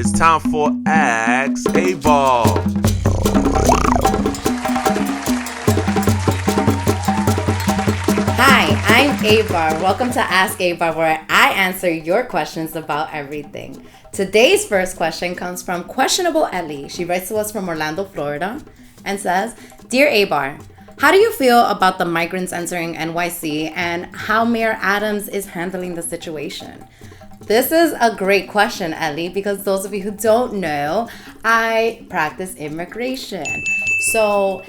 It's time for ASK AYBAR. Hi, I'm Aybar. Welcome to Ask Aybar, where I answer your questions about everything. Today's first question comes from Questionable Ellie. She writes to us from Orlando, Florida, and says, Dear Aybar, how do you feel about the migrants entering NYC and how Mayor Adams is handling the situation? This is a great question, Ellie, because those of you who don't know, I practice immigration. So,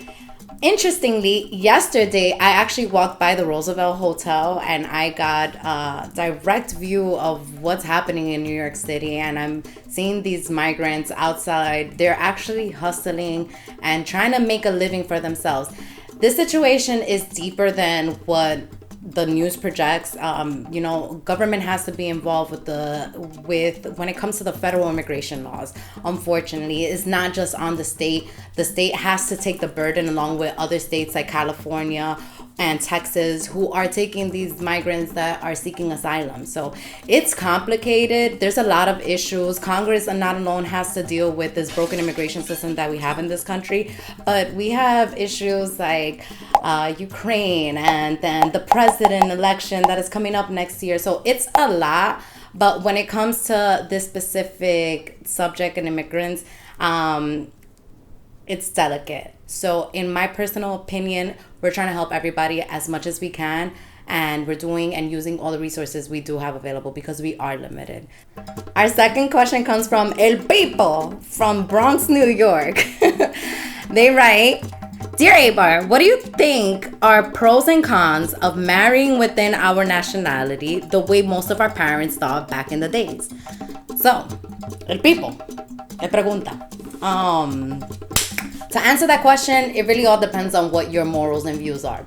interestingly, yesterday I actually walked by the Roosevelt Hotel and I got a direct view of what's happening in New York City, and I'm seeing these migrants outside. They're actually hustling and trying to make a living for themselves. This situation is deeper than what the news projects. Government has to be involved with when it comes to the federal immigration laws. Unfortunately, it's not just on the state. The state has to take the burden along with other states like California and Texas, who are taking these migrants that are seeking asylum. So it's complicated. There's a lot of issues. Congress not alone has to deal with this broken immigration system that we have in this country, but we have issues like Ukraine and then the president election that is coming up next year. So it's a lot. But when it comes to this specific subject and immigrants, it's delicate. So in my personal opinion, we're trying to help everybody as much as we can, and we're doing and using all the resources we do have available because we are limited. Our second question comes from El People from Bronx, New York. They write, Dear Aybar, what do you think are pros and cons of marrying within our nationality the way most of our parents thought back in the days? So, El People, El Pregunta. To answer that question, it really all depends on what your morals and views are.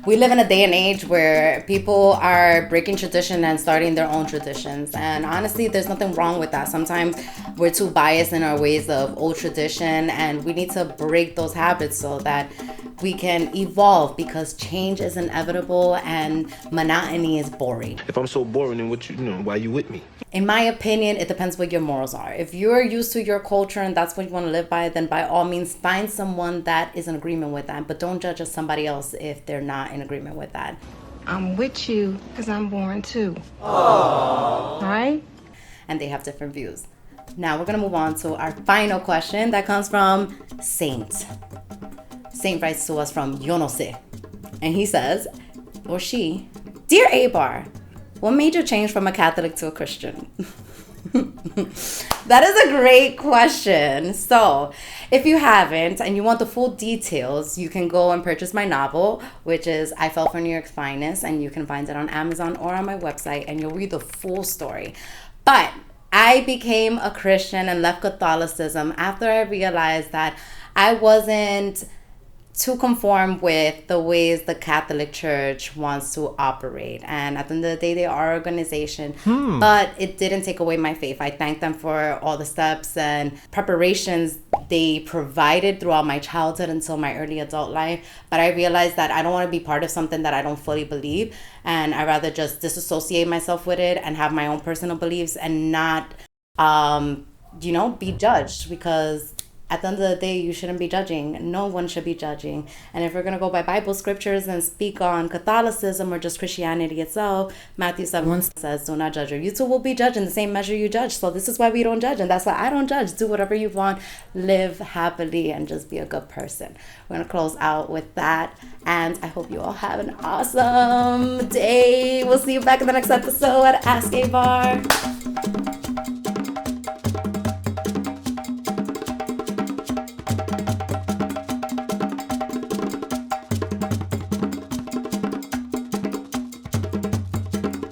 We live in a day and age where people are breaking tradition and starting their own traditions. And honestly, there's nothing wrong with that. Sometimes we're too biased in our ways of old tradition, and we need to break those habits so that we can evolve, because change is inevitable and monotony is boring. If I'm so boring, then why you with me? In my opinion, it depends what your morals are. If you're used to your culture and that's what you want to live by, then by all means find someone that is in agreement with that. But don't judge somebody else if they're not in agreement with that. I'm with you because I'm boring too. Aww. Right? And they have different views. Now we're going to move on to our final question that comes from Saint. Saint writes to us from Yo No Sé. And he says, or she, Dear Aybar, what made you change from a Catholic to a Christian? That is a great question. So, if you haven't and you want the full details, you can go and purchase my novel, which is I Fell for New York's Finest, and you can find it on Amazon or on my website, and you'll read the full story. But I became a Christian and left Catholicism after I realized that I wasn't to conform with the ways the Catholic Church wants to operate. And at the end of the day, they are an organization, but it didn't take away my faith. I thank them for all the steps and preparations they provided throughout my childhood until my early adult life. But I realized that I don't want to be part of something that I don't fully believe. And I'd rather just disassociate myself with it and have my own personal beliefs and not, be judged, because at the end of the day, you shouldn't be judging. No one should be judging. And if we're going to go by Bible scriptures and speak on Catholicism or just Christianity itself, Matthew 7:1 says, do not judge, or you too will be judged in the same measure you judge. So this is why we don't judge, and that's why I don't judge. Do whatever you want, live happily, and just be a good person. We're going to close out with that, and I hope you all have an awesome day. We'll see you back in the next episode at Ask Aybar.